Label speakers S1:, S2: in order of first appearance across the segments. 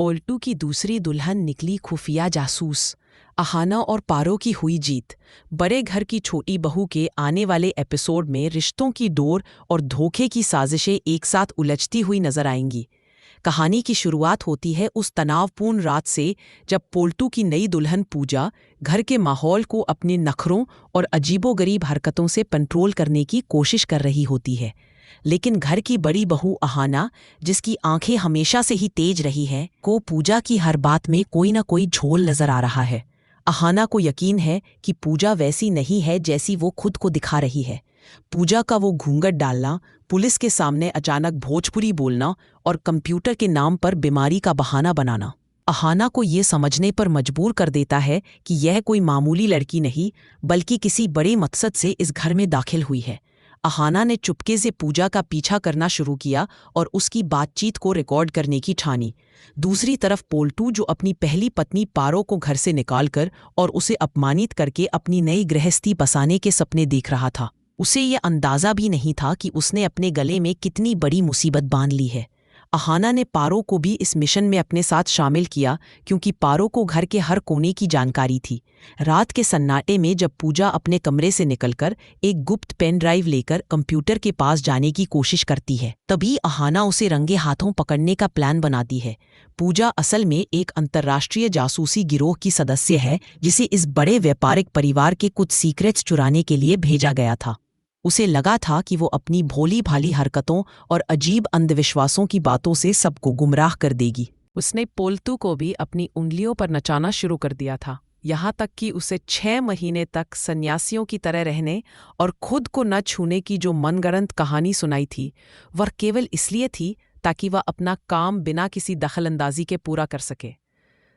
S1: ओल्टू की दूसरी दुल्हन निकली खुफिया जासूस। अहाना और पारो की हुई जीत। बड़े घर की छोटी बहू के आने वाले एपिसोड में रिश्तों की डोर और धोखे की साजिशें एक साथ उलझती हुई नजर आएंगी। कहानी की शुरुआत होती है उस तनावपूर्ण रात से जब पोल्टू की नई दुल्हन पूजा घर के माहौल को अपने नखरों और अजीबोगरीब हरकतों से कंट्रोल करने की कोशिश कर रही होती है। लेकिन घर की बड़ी बहू अहाना, जिसकी आंखें हमेशा से ही तेज रही है, को पूजा की हर बात में कोई ना कोई झोल नजर आ रहा है। अहाना को यकीन है कि पूजा वैसी नहीं है जैसी वो खुद को दिखा रही है। पूजा का वो घूंघट डालना, पुलिस के सामने अचानक भोजपुरी बोलना और कंप्यूटर के नाम पर बीमारी का बहाना बनाना अहाना को ये समझने पर मजबूर कर देता है कि यह कोई मामूली लड़की नहीं, बल्कि किसी बड़े मकसद से इस घर में दाखिल हुई है। अहाना ने चुपके से पूजा का पीछा करना शुरू किया और उसकी बातचीत को रिकॉर्ड करने की ठानी। दूसरी तरफ पोल्टू, जो अपनी पहली पत्नी पारो को घर से निकालकर और उसे अपमानित करके अपनी नई गृहस्थी बसाने के सपने देख रहा था, उसे ये अंदाजा भी नहीं था कि उसने अपने गले में कितनी बड़ी मुसीबत बांध ली है। अहाना ने पारो को भी इस मिशन में अपने साथ शामिल किया, क्योंकि पारो को घर के हर कोने की जानकारी थी। रात के सन्नाटे में जब पूजा अपने कमरे से निकलकर एक गुप्त पेन ड्राइव लेकर कंप्यूटर के पास जाने की कोशिश करती है, तभी अहाना उसे रंगे हाथों पकड़ने का प्लान बनाती है। पूजा असल में एक अंतर्राष्ट्रीय जासूसी गिरोह की सदस्य है, जिसे इस बड़े व्यापारिक परिवार के कुछ सीक्रेट्स चुराने के लिए भेजा गया था। उसे लगा था कि वो अपनी भोली भाली हरकतों और अजीब अंधविश्वासों की बातों से सबको गुमराह कर देगी। उसने पोल्टू को भी अपनी उंगलियों पर नचाना शुरू कर दिया था, यहाँ तक कि उसे 6 महीने तक सन्यासियों की तरह रहने और खुद को न छूने की जो मनगढ़ंत कहानी सुनाई थी, वह केवल इसलिए थी ताकि वह अपना काम बिना किसी दखलंदाजी के पूरा कर सके।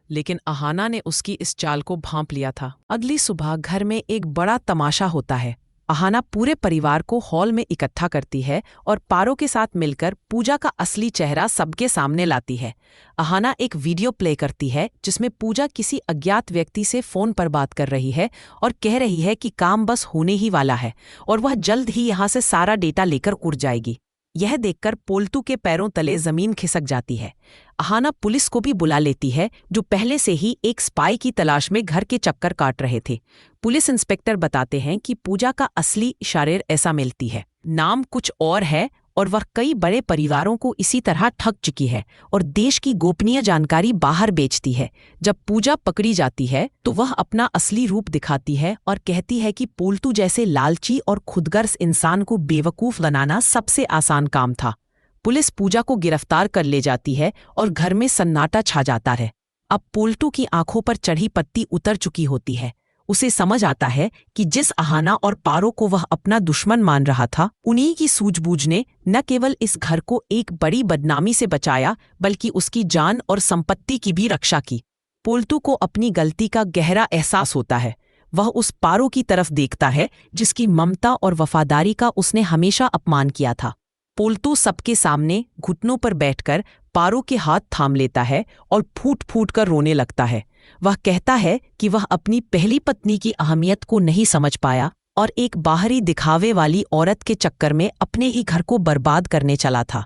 S1: लेकिन अहाना ने उसकी इस चाल को भांप लिया था। अगली सुबह घर में एक बड़ा तमाशा होता है। अहाना पूरे परिवार को हॉल में इकट्ठा करती है और पारो के साथ मिलकर पूजा का असली चेहरा सबके सामने लाती है। अहाना एक वीडियो प्ले करती है जिसमें पूजा किसी अज्ञात व्यक्ति से फोन पर बात कर रही है और कह रही है कि काम बस होने ही वाला है और वह जल्द ही यहाँ से सारा डेटा लेकर उड़ जाएगी। यह देखकर पोल्टू के पैरों तले जमीन खिसक जाती है। अहाना पुलिस को भी बुला लेती है, जो पहले से ही एक स्पाई की तलाश में घर के चक्कर काट रहे थे। पुलिस इंस्पेक्टर बताते हैं कि पूजा का असली इशारे ऐसा मिलती है, नाम कुछ और है और वह कई बड़े परिवारों को इसी तरह ठग चुकी है और देश की गोपनीय जानकारी बाहर बेचती है। जब पूजा पकड़ी जाती है तो वह अपना असली रूप दिखाती है और कहती है कि पोल्टू जैसे लालची और खुदगर्ज इंसान को बेवकूफ बनाना सबसे आसान काम था। पुलिस पूजा को गिरफ्तार कर ले जाती है और घर में सन्नाटा छा जाता है। अब पोल्टू की आंखों पर चढ़ी पत्ती उतर चुकी होती है। उसे समझ आता है कि जिस अहाना और पारो को वह अपना दुश्मन मान रहा था, उन्हीं की सूझबूझ ने न केवल इस घर को एक बड़ी बदनामी से बचाया, बल्कि उसकी जान और संपत्ति की भी रक्षा की। पोल्टू को अपनी गलती का गहरा एहसास होता है। वह उस पारो की तरफ देखता है जिसकी ममता और वफादारी का उसने हमेशा अपमान किया था। पोल्टू सबके सामने घुटनों पर बैठकर पारो के हाथ थाम लेता है और फूट फूट कर रोने लगता है। वह कहता है कि वह अपनी पहली पत्नी की अहमियत को नहीं समझ पाया और एक बाहरी दिखावे वाली औरत के चक्कर में अपने ही घर को बर्बाद करने चला था।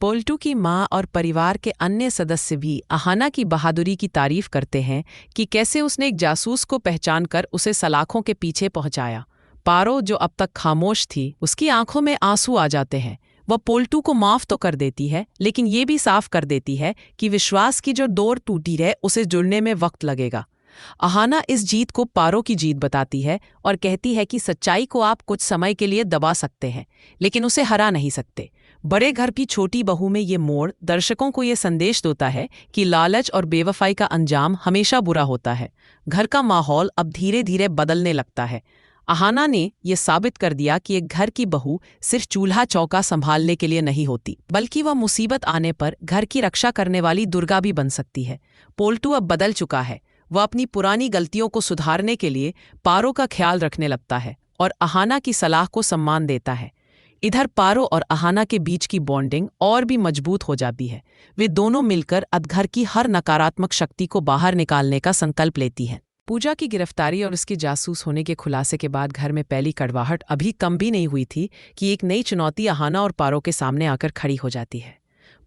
S1: पोल्टू की माँ और परिवार के अन्य सदस्य भी अहाना की बहादुरी की तारीफ करते हैं कि कैसे उसने एक जासूस को पहचानकर उसे सलाखों के पीछे पहुंचाया। पारो, जो अब तक खामोश थी, उसकी आंखों में आंसू आ जाते हैं। वह पोल्टू को माफ तो कर देती है, लेकिन ये भी साफ कर देती है कि विश्वास की जो डोर टूटी है उसे जुड़ने में वक्त लगेगा। अहाना इस जीत को पारो की जीत बताती है और कहती है कि सच्चाई को आप कुछ समय के लिए दबा सकते हैं, लेकिन उसे हरा नहीं सकते। बड़े घर की छोटी बहू में ये मोड़ दर्शकों को ये संदेश देता है कि लालच और बेवफाई का अंजाम हमेशा बुरा होता है। घर का माहौल अब धीरे धीरे बदलने लगता है। अहाना ने यह साबित कर दिया कि एक घर की बहू सिर्फ चूल्हा चौका संभालने के लिए नहीं होती, बल्कि वह मुसीबत आने पर घर की रक्षा करने वाली दुर्गा भी बन सकती है। पोल्टू अब बदल चुका है। वह अपनी पुरानी गलतियों को सुधारने के लिए पारो का ख्याल रखने लगता है और अहाना की सलाह को सम्मान देता है। इधर पारो और अहाना के बीच की बॉन्डिंग और भी मजबूत हो जाती है। वे दोनों मिलकर घर की हर नकारात्मक शक्ति को बाहर निकालने का संकल्प लेती हैं। पूजा की गिरफ्तारी और उसकी जासूस होने के खुलासे के बाद घर में पहली कड़वाहट अभी कम भी नहीं हुई थी कि एक नई चुनौती अहाना और पारो के सामने आकर खड़ी हो जाती है।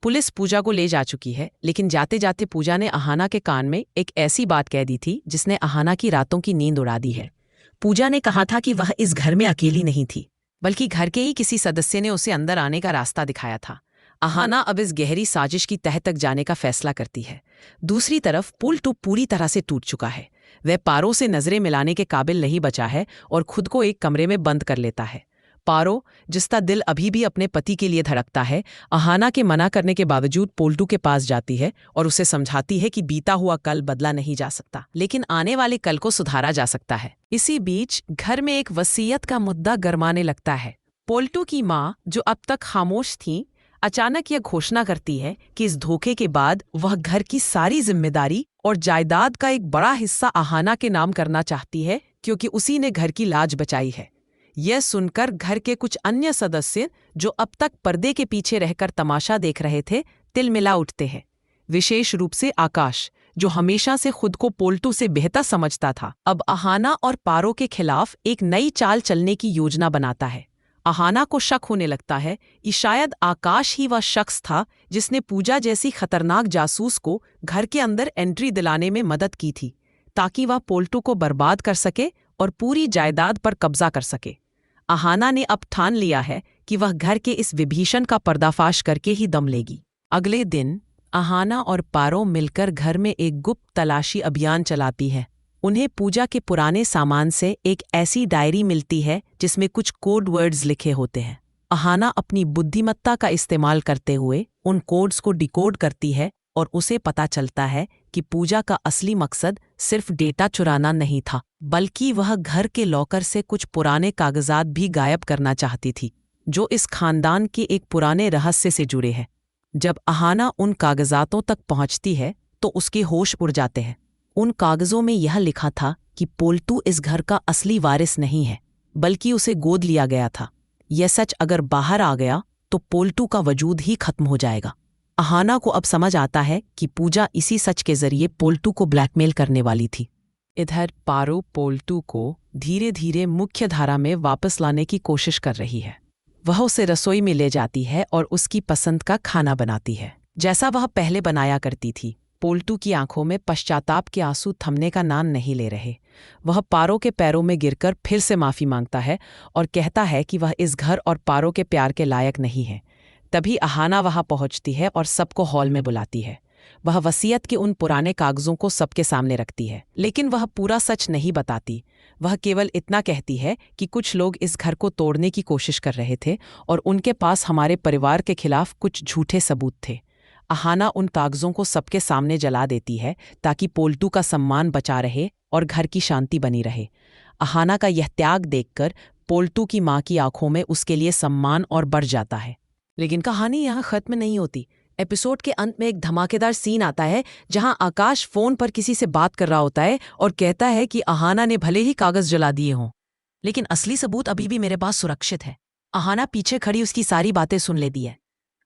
S1: पुलिस पूजा को ले जा चुकी है, लेकिन जाते जाते पूजा ने अहाना के कान में एक ऐसी बात कह दी थी जिसने अहाना की रातों की नींद उड़ा दी है। पूजा ने कहा था कि वह इस घर में अकेली नहीं थी, बल्कि घर के ही किसी सदस्य ने उसे अंदर आने का रास्ता दिखाया था। अहाना अब इस गहरी साजिश की तह तक जाने का फैसला करती है। दूसरी तरफ पोल्टू पूरी तरह से टूट चुका है। वह पारो से नजरें मिलाने के काबिल नहीं बचा है और खुद को एक कमरे में बंद कर लेता है। पारो, जिसका दिल अभी भी अपने पति के लिए धड़कता है, अहाना के मना करने के बावजूद पोल्टू के पास जाती है और उसे समझाती है कि बीता हुआ कल बदला नहीं जा सकता, लेकिन आने वाले कल को सुधारा जा सकता है। इसी बीच घर में एक वसीयत का मुद्दा गरमाने लगता है। पोल्टू की माँ, जो अब तक खामोश थी, अचानक यह घोषणा करती है कि इस धोखे के बाद वह घर की सारी जिम्मेदारी और जायदाद का एक बड़ा हिस्सा अहाना के नाम करना चाहती है, क्योंकि उसी ने घर की लाज बचाई है। यह सुनकर घर के कुछ अन्य सदस्य, जो अब तक पर्दे के पीछे रहकर तमाशा देख रहे थे, तिलमिला उठते हैं। विशेष रूप से आकाश, जो हमेशा से खुद को पोल्टू से बेहतर समझता था, अब अहाना और पारो के खिलाफ एक नई चाल चलने की योजना बनाता है। अहाना को शक होने लगता है कि शायद आकाश ही वह शख्स था जिसने पूजा जैसी खतरनाक जासूस को घर के अंदर एंट्री दिलाने में मदद की थी, ताकि वह पोल्टू को बर्बाद कर सके और पूरी जायदाद पर कब्जा कर सके। अहाना ने अब ठान लिया है कि वह घर के इस विभीषण का पर्दाफाश करके ही दम लेगी। अगले दिन अहाना और पारो मिलकर घर में एक गुप्त तलाशी अभियान चलाती है। उन्हें पूजा के पुराने सामान से एक ऐसी डायरी मिलती है जिसमें कुछ कोड वर्ड्स लिखे होते हैं। अहाना अपनी बुद्धिमत्ता का इस्तेमाल करते हुए उन कोड्स को डिकोड करती है और उसे पता चलता है कि पूजा का असली मकसद सिर्फ डेटा चुराना नहीं था, बल्कि वह घर के लॉकर से कुछ पुराने कागजात भी गायब करना चाहती थी, जो इस खानदान के एक पुराने रहस्य से जुड़े हैं। जब अहाना उन कागजातों तक पहुंचती है तो उसके होश उड़ जाते हैं। उन कागजों में यह लिखा था कि पोल्टू इस घर का असली वारिस नहीं है, बल्कि उसे गोद लिया गया था। यह सच अगर बाहर आ गया तो पोल्टू का वजूद ही खत्म हो जाएगा। अहाना को अब समझ आता है कि पूजा इसी सच के जरिए पोल्टू को ब्लैकमेल करने वाली थी। इधर पारो पोल्टू को धीरे धीरे मुख्य धारा में वापस लाने की कोशिश कर रही है। वह उसे रसोई में ले जाती है और उसकी पसंद का खाना बनाती है, जैसा वह पहले बनाया करती थी। पोल्टू की आंखों में पश्चाताप के आंसू थमने का नाम नहीं ले रहे। वह पारो के पैरों में गिरकर फिर से माफी मांगता है और कहता है कि वह इस घर और पारो के प्यार के लायक नहीं है। तभी अहाना वहां पहुंचती है और सबको हॉल में बुलाती है। वह वसीयत के उन पुराने कागजों को सबके सामने रखती है, लेकिन वह पूरा सच नहीं बताती। वह केवल इतना कहती है कि कुछ लोग इस घर को तोड़ने की कोशिश कर रहे थे और उनके पास हमारे परिवार के खिलाफ कुछ झूठे सबूत थे। अहाना उन कागजों को सबके सामने जला देती है ताकि पोल्टू का सम्मान बचा रहे और घर की शांति बनी रहे। अहाना का यह त्याग देखकर पोल्टू की माँ की आंखों में उसके लिए सम्मान और बढ़ जाता है। लेकिन कहानी यहाँ खत्म नहीं होती। एपिसोड के अंत में एक धमाकेदार सीन आता है जहां आकाश फोन पर किसी से बात कर रहा होता है और कहता है कि अहाना ने भले ही कागज जला दिए हों, लेकिन असली सबूत अभी भी मेरे पास सुरक्षित है। अहाना पीछे खड़ी उसकी सारी बातें सुन लेती है।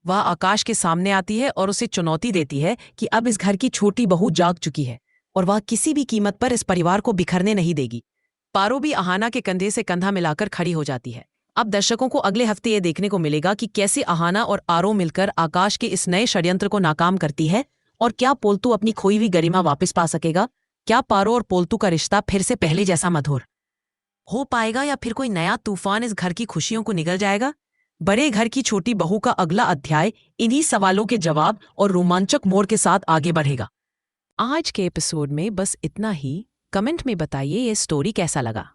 S1: वह आकाश के सामने आती है और उसे चुनौती देती है कि अब इस घर की छोटी बहू जाग चुकी है और वह किसी भी कीमत पर इस परिवार को बिखरने नहीं देगी। पारो भी अहाना के कंधे से कंधा मिलाकर खड़ी हो जाती है। अब दर्शकों को अगले हफ्ते ये देखने को मिलेगा कि कैसे अहाना और आरो मिलकर आकाश के इस नए षड्यंत्र को नाकाम करती है और क्या पोल्टू अपनी खोई हुई गरिमा वापस पा सकेगा। क्या पारो और पोल्टू का रिश्ता फिर से पहले जैसा मधुर हो पाएगा या फिर कोई नया तूफान इस घर की खुशियों को निगल जाएगा। बड़े घर की छोटी बहू का अगला अध्याय इन्हीं सवालों के जवाब और रोमांचक मोड़ के साथ आगे बढ़ेगा। आज के एपिसोड में बस इतना ही। कमेंट में बताइए ये स्टोरी कैसा लगा।